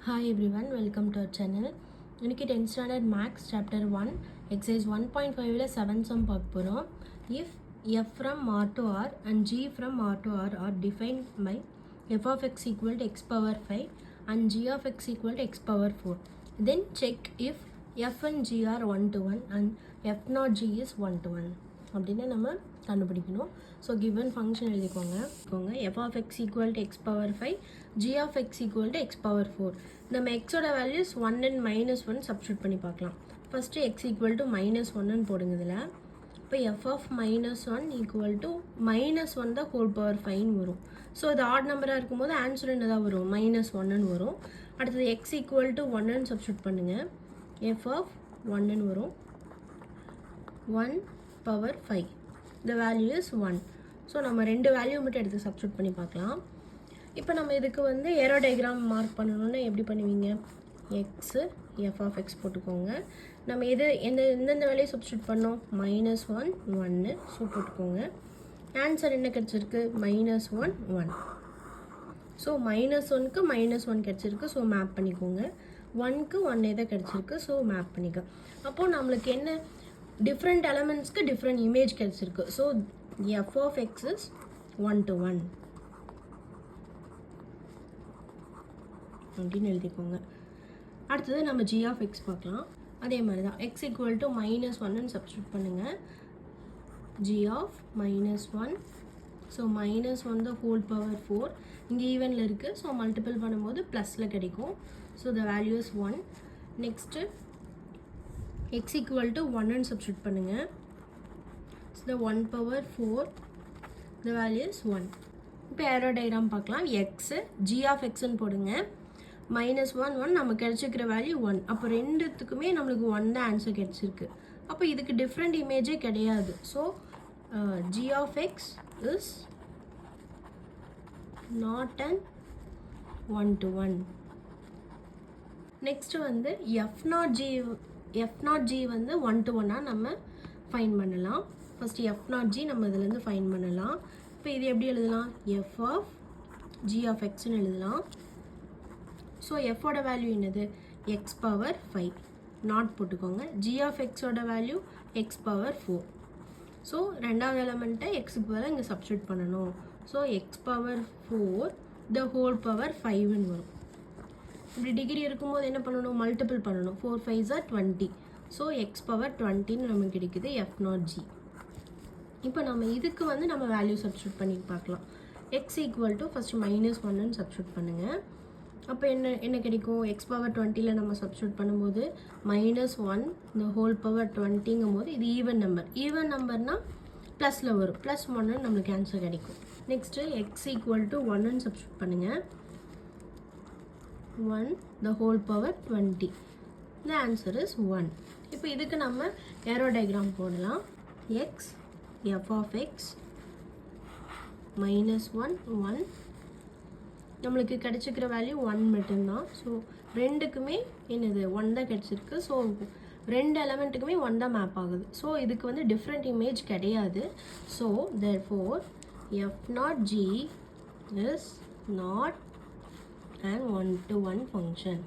Hi everyone, welcome to our channel. இன்னைக்கு 10th standard max chapter 1 exercise 1.5ல 7 sum பார்க்க போறோம். If f from r to r and g from r to r are defined by f of x equal to x power 5 and g of x equal to x power 4, then check if f and g are 1 to 1 and f not g is 1 to 1 அப்படின்னு நம்ம கண்டுபிடிக்கணும். So given function எழுதிக்கோங்க. f of x equal to x power 5, g of x equal to x power 4. நம்ம xோட values 1 and -1 substitute பண்ணி பார்க்கலாம். First x equal to -1 போடுங்க இதில். இப்போ f of -1 equal to -1 தான் ஹோல் பவர் 5 வரும். ஸோ இது ஆட் நம்பராக இருக்கும்போது ஆன்சர் என்ன தான் வரும், -1 வரும். அடுத்தது x equal to 1 சப்ஸ்டியூட் பண்ணுங்கள். f of 1 வரும். 1 power 5. The value is 1. So நம்ம ரெண்டு வேல்யூ மட்டும் எடுத்து சப்ஸ்டியூட் பண்ணி பார்க்கலாம். இப்போ நம்ம இதுக்கு வந்து ஏரோ டயக்ராம் மார்க் பண்ணணும்னா எப்படி பண்ணுவீங்க, எக்ஸு எஃப் ஆஃப் எக்ஸ் போட்டுக்கோங்க. நம்ம எந்தெந்த வேல்யூ சப்ஸ்டியூட் பண்ணோம், -1 1, ஸோ போட்டுக்கோங்க. ஆன்சர் என்ன கிடச்சிருக்கு, -1 1. ஸோ -1க்கு -1 கிடச்சிருக்கு, ஸோ மேப் பண்ணிக்கோங்க. 1க்கு 1 தான் கிடச்சிருக்கு, ஸோ மேப் பண்ணிக்க. அப்போது நம்மளுக்கு என்ன, டிஃப்ரெண்ட் எலமெண்ட்ஸ்க்கு டிஃப்ரெண்ட் இமேஜ் கிடச்சிருக்கு. So f of x is 1 to 1 அப்படின்னு எழுதிக்கோங்க. அடுத்தது நம்ம g ஆஃப் எக்ஸ் பார்க்கலாம். அதே மாதிரி தான் x ஈக்குவல் டு -1 சப்ஸ்டியூட் பண்ணுங்கள். g of -1, so -1 the whole power 4, இங்கே ஈவனில் இருக்குது, ஸோ மல்டிபிள் பண்ணும்போது ப்ளஸில் கிடைக்கும். So the value is 1. Next x equal to 1 substitute பண்ணுங்க. So the 1 power 4, the value is 1. இப்போ ஏரோ டயக்ராம் பார்க்கலாம். x g of x ன்னு போடுங்க. -1 1 நமக்கு கிடைச்சிருக்கிற வேல்யூ 1. அப்போ ரெண்டுத்துக்குமே நம்மளுக்கு 1 தான் ஆன்சர் கிடைச்சிருக்கு. அப்போ இதுக்கு டிஃப்ரெண்ட் இமேஜே கிடையாது. So g of x is not an 1 to 1. Next வந்து f not g வந்து 1 to 1 நம்ம ஃபைன் பண்ணலாம். ஃபஸ்ட்டு f not g நம்ம இதுலேருந்து ஃபைன் பண்ணலாம். இப்போ இது எப்படி எழுதலாம், f of g of xன்னு எழுதலாம். ஸோ எஃபோட வேல்யூ என்னது, x பவர் 5, நாட் போட்டுக்கோங்க. g of xோட வேல்யூ x பவர் 4. ஸோ ரெண்டாவது எலமெண்ட்டை எக்ஸுக்கு பதிலாக இங்கே சப்ஸ்டியூட் பண்ணணும். So x power 4 the whole power 5ன்னு வரும். இப்படி டிகிரி இருக்கும்போது என்ன பண்ணணும், மல்டிபிள் பண்ணணும். 4 5s are 20. So x power 20ன்னு நமக்கு கிடைக்குது எஃப் நாட் ஜி. இப்போ நம்ம இதுக்கு வந்து நம்ம வேல்யூ சப்ஸ்டியூட் பண்ணி பார்க்கலாம். X equal to first -1 substitute பண்ணுங்கள். அப்போ என்ன கிடைக்கும், எக்ஸ் பவர் 20ல் நம்ம சப்ஸ்டியூட் பண்ணும்போது -1 இந்த ஹோல் பவர் 20ங்கும் போது இது ஈவன் நம்பர்னால் ப்ளஸில் வரும். +1 நம்மளுக்கு ஆன்சர் கிடைக்கும். Next X equal to 1 substitute பண்ணுங்கள். 1 the whole power 20. The answer is 1. இப்போ இதுக்கு நம்ம ஏரோ டயக்ராம் போடலாம். x f of x -1 1, நம்மளுக்கு கிடைச்சிக்கிற வேல்யூ 1 மட்டும்தான். ஸோ ரெண்டுக்குமே என்னது 1 தான் கிடைச்சிருக்கு. ஸோ ரெண்டு எலமெண்ட்டுக்குமே 1 தான் மேப் ஆகுது. ஸோ இதுக்கு வந்து டிஃப்ரெண்ட் இமேஜ் கிடையாது. So therefore f not g is not an 1 to 1 function.